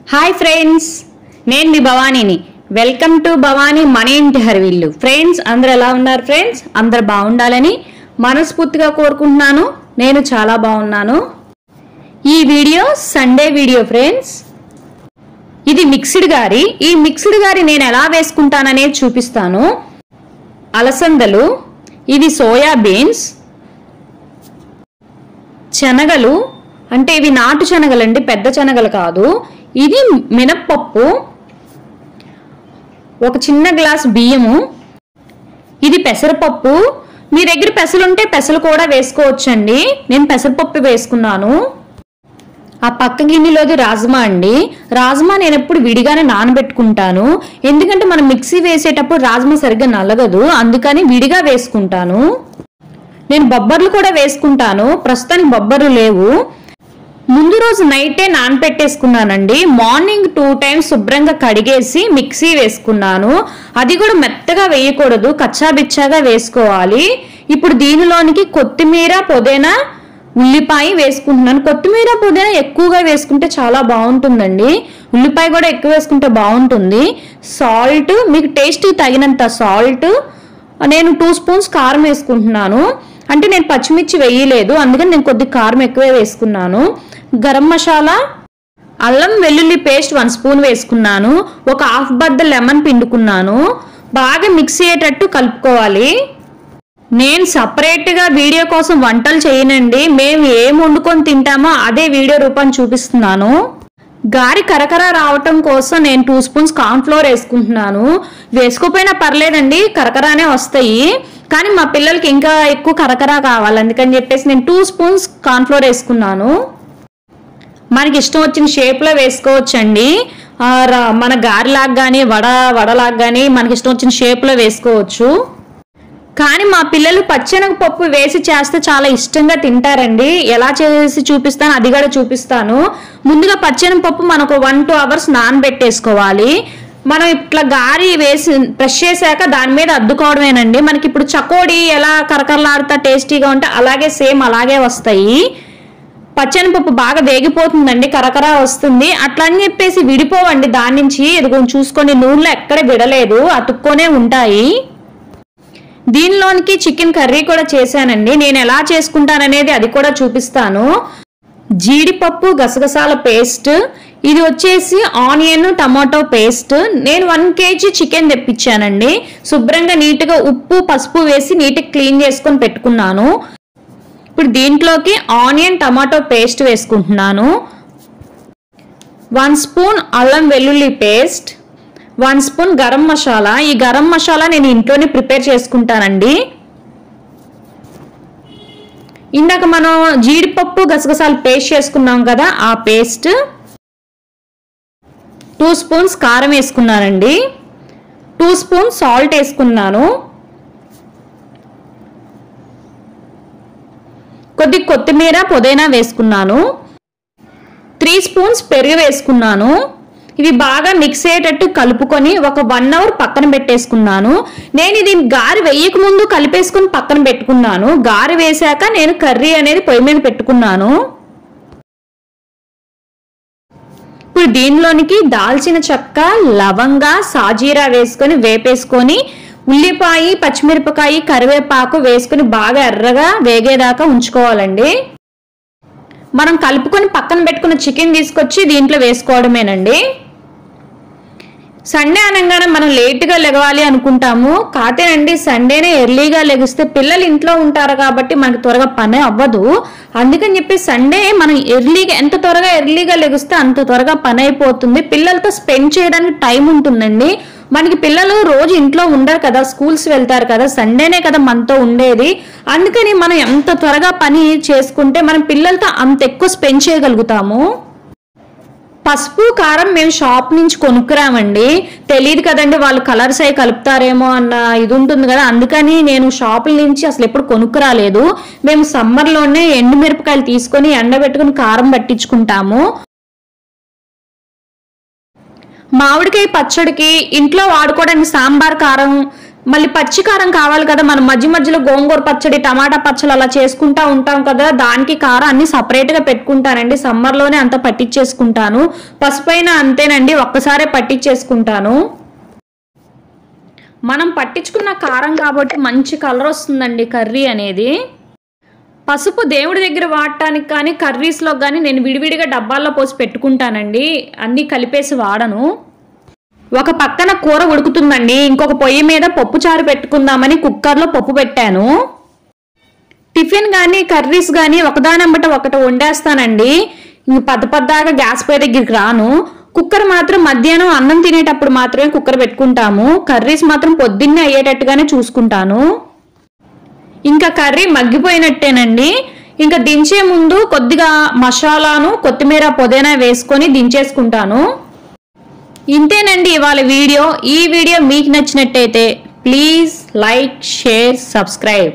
Hi friends, నేను మీ భవానీని. Welcome to Bhavani మన ఇంటి హరివిల్లు. ఫ్రెండ్స్, అందరూ ఎలా ఉన్నారు? ఫ్రెండ్స్, అందరూ బాగుండాలని మనస్ఫూర్తిగా కోరుకుంటున్నాను. నేను చాలా బాగున్నాను. ఈ వీడియో సండే వీడియో ఫ్రెండ్స్. ఇది మిక్స్డ్ గారి. ఈ మిక్స్డ్ గారి నేను ఎలా వేసుకుంటాననేది చూపిస్తాను. అలసందలు, ఇది సోయా బీన్స్, శనగలు, అంటే ఇవి నాటు శనగలండి, పెద్ద శనగలు కాదు. ఇది మినప్పప్పు, ఒక చిన్న గ్లాస్ బియ్యము, ఇది పెసరపప్పు. మీ దగ్గర పెసలు ఉంటే పెసలు కూడా వేసుకోవచ్చండి. నేను పెసరపప్పు వేసుకున్నాను. ఆ పక్క గిన్నెలోది రాజ్మా అండి. రాజ్మా నేను ఎప్పుడు విడిగానే నానబెట్టుకుంటాను, ఎందుకంటే మనం మిక్సీ వేసేటప్పుడు రాజ్మా సరిగ్గా నలగదు, అందుకని విడిగా వేసుకుంటాను. నేను బొబ్బర్లు కూడా వేసుకుంటాను. ప్రస్తుతానికి బొబ్బర్లు లేవు. ముందు రోజు నైటే నానబెట్టేసుకున్నానండి. మార్నింగ్ 2 times శుభ్రంగా కడిగేసి మిక్సీ వేసుకున్నాను. అది కూడా మెత్తగా వేయకూడదు, కచ్చాబిచ్చాగా వేసుకోవాలి. ఇప్పుడు దీనిలోనికి కొత్తిమీర, పుదీనా, ఉల్లిపాయ వేసుకుంటున్నాను. కొత్తిమీర, పుదీనా ఎక్కువగా వేసుకుంటే చాలా బాగుంటుందండి. ఉల్లిపాయ కూడా ఎక్కువ వేసుకుంటే బాగుంటుంది. సాల్ట్, మీకు టేస్ట్కి తగినంత సాల్ట్. నేను 2 spoons కారం వేసుకుంటున్నాను. అంటే నేను పచ్చిమిర్చి వేయలేదు, అందుకని నేను కొద్ది కారం ఎక్కువే వేసుకున్నాను. గరం మసాలా, అల్లం వెల్లుల్లి పేస్ట్ 1 spoon వేసుకున్నాను. ఒక హాఫ్ బద్ద లెమన్ పిండుకున్నాను. బాగా మిక్స్ అయ్యేటట్టు కలుపుకోవాలి. నేను సపరేట్గా వీడియో కోసం వంటలు చేయనండి. మేము ఏం వండుకొని తింటామో అదే వీడియో రూపాన్ని చూపిస్తున్నాను. గారి కరకర రావటం కోసం నేను 2 spoons కార్న్ఫ్లోర్ వేసుకుంటున్నాను. వేసుకోపోయినా పర్లేదండి, కరకరానే వస్తాయి. కానీ మా పిల్లలకి ఇంకా ఎక్కువ కరకర కావాలి, అందుకని చెప్పేసి నేను 2 spoons కార్న్ఫ్లోర్ వేసుకున్నాను. మనకి ఇష్టం వచ్చిన షేప్లో వేసుకోవచ్చండి. మన గారిలాగా కానీ వడలాగా కానీ మనకి ఇష్టం వచ్చిన షేప్లో వేసుకోవచ్చు. కానీ మా పిల్లలు పచ్చెనగపప్పు వేసి చేస్తే చాలా ఇష్టంగా తింటారండి. ఎలా చేసి చూపిస్తాను అది కూడా చూపిస్తాను. ముందుగా పచ్చెనగపప్పు మనకు 1-2 hours నానబెట్టేసుకోవాలి. మనం ఇట్లా గారి వేసి ప్రెస్ చేశాక దాని మీద అద్దుకోవడమేనండి. మనకి ఇప్పుడు చకోడీ ఎలా కరకరలాడుతా టేస్టీగా ఉంటే అలాగే సేమ్ అలాగే వస్తాయి. పచ్చెనగపప్పు బాగా వేగిపోతుందండి, కరకర వస్తుంది. అట్లా అని చెప్పేసి విడిపోవండి దాని నుంచి. ఇది కొంచెం చూసుకోండి, నూనెలో ఎక్కడ విడలేదు, అతుక్కొనే ఉంటాయి. దీనిలోనికి చికెన్ కర్రీ కూడా చేశానండి. నేను ఎలా చేసుకుంటాననేది అది కూడా చూపిస్తాను. జీడిపప్పు, గసగసాల పేస్ట్, ఇది వచ్చేసి ఆనియన్, టమాటో పేస్ట్. నేను 1 kg చికెన్ తెప్పించానండి. శుభ్రంగా నీట్గా ఉప్పు, పసుపు వేసి నీట్గా క్లీన్ చేసుకొని పెట్టుకున్నాను. ఇప్పుడు దీంట్లోకి ఆనియన్, టమాటో పేస్ట్ వేసుకుంటున్నాను. 1 spoon అల్లం వెల్లుల్లి పేస్ట్, 1 spoon గరం మసాలా. ఈ గరం మసాలా నేను ఇంట్లోనే ప్రిపేర్ చేసుకుంటానండి. ఇందాక మనం జీడిపప్పు, గసగసాలు పేస్ట్ చేసుకున్నాం కదా, ఆ పేస్ట్. 2 spoons కారం వేసుకున్నానండి. 2 spoons సాల్ట్ వేసుకున్నాను. కొద్ది కొత్తిమీర, పుదీనా వేసుకున్నాను. 3 spoons పెరుగు వేసుకున్నాను. ఇవి బాగా మిక్స్ అయ్యేటట్టు కలుపుకొని ఒక 1 hour పక్కన పెట్టేసుకున్నాను. నేను ఇది గారి వేయక ముందు కలిపేసుకుని పక్కన పెట్టుకున్నాను. గారి వేసాక నేను కర్రీ అనేది పొయ్యి మీద పెట్టుకున్నాను. ఇప్పుడు దీనిలోనికి దాల్చిన చెక్క, లవంగ, సాజీరా వేసుకొని వేపేసుకొని ఉల్లిపాయ, పచ్చిమిరపకాయ, కరివేపాకు వేసుకొని బాగా ఎర్రగా వేగేదాకా ఉంచుకోవాలండి. మనం కలుపుకొని పక్కన పెట్టుకున్న చికెన్ తీసుకొచ్చి దీంట్లో వేసుకోవడమేనండి. సండే అనగానే మనం లేట్గా లెగవాలి అనుకుంటాము. కాదేనండి, సండేనే ఎర్లీగా లెగిస్తే పిల్లలు ఇంట్లో ఉంటారు కాబట్టి మనకు త్వరగా పని అవ్వదు. అందుకని చెప్పి సండే మనం ఎంత త్వరగా ఎర్లీగా లెగిస్తే అంత త్వరగా పని అయిపోతుంది. పిల్లలతో స్పెండ్ చేయడానికి టైం ఉంటుందండి. మనకి పిల్లలు రోజు ఇంట్లో ఉండరు కదా, స్కూల్స్ వెళ్తారు కదా, సండేనే కదా మనతో ఉండేది. అందుకని మనం ఎంత త్వరగా పని చేసుకుంటే మనం పిల్లలతో అంత ఎక్కువ స్పెండ్ చేయగలుగుతాము. పసుపు, కారం మేము షాప్ నుంచి కొనుక్కురామండి. తెలియదు కదండి, వాళ్ళు కలర్స్ అవి కలుపుతారేమో అన్న ఇది ఉంటుంది కదా, అందుకని నేను షాపుల నుంచి అసలు ఎప్పుడు కొనుక్కురాలేదు. మేము సమ్మర్లోనే ఎండుమిరపకాయలు తీసుకొని ఎండబెట్టుకుని కారం పట్టించుకుంటాము. మామిడికాయ పచ్చడికి ఇంట్లో వాడుకోవడానికి సాంబార్ కారం మళ్ళీ పచ్చికారం కావాలి కదా, మనం మధ్య మధ్యలో గోంగూర పచ్చడి, టమాటా పచ్చడి అలా చేసుకుంటా ఉంటాం కదా, దానికి కారం అన్ని సపరేట్గా పెట్టుకుంటానండి. సమ్మర్లోనే అంతా పట్టించేసుకుంటాను. పసుపైన అంతేనండి, ఒక్కసారే పట్టించేసుకుంటాను. మనం పట్టించుకున్న కారం కాబట్టి మంచి కలర్ వస్తుందండి కర్రీ అనేది. పసుపు దేవుడి దగ్గర వాడటానికి కానీ కర్రీస్లో కానీ నేను విడివిడిగా డబ్బాల్లో పోసి పెట్టుకుంటానండి, అన్నీ కలిపేసి వాడను. ఒక పక్కన కూర ఉడుకుతుందండి, ఇంకొక పొయ్యి మీద పప్పు చారు పెట్టుకుందామని కుక్కర్లో పప్పు పెట్టాను. టిఫిన్ కానీ కర్రీస్ కానీ ఒకదానంబట ఒకటి వండేస్తానండి. ఇంక పద్దగా గ్యాస్ పొయ్యి దగ్గరికి రాను. కుక్కర్ మాత్రం మధ్యాహ్నం అన్నం తినేటప్పుడు మాత్రమే కుక్కర్ పెట్టుకుంటాము. కర్రీస్ మాత్రం పొద్దున్నే అయ్యేటట్టుగానే చూసుకుంటాను. ఇంకా కర్రీ మగ్గిపోయినట్టేనండి. ఇంకా దించే ముందు కొద్దిగా మసాలాను, కొత్తిమీర, పుదీనా వేసుకొని దించేసుకుంటాను. ఇంతేనండి ఇవాళ వీడియో. ఈ వీడియో మీకు నచ్చినట్టయితే ప్లీజ్ లైక్, షేర్, సబ్స్క్రైబ్.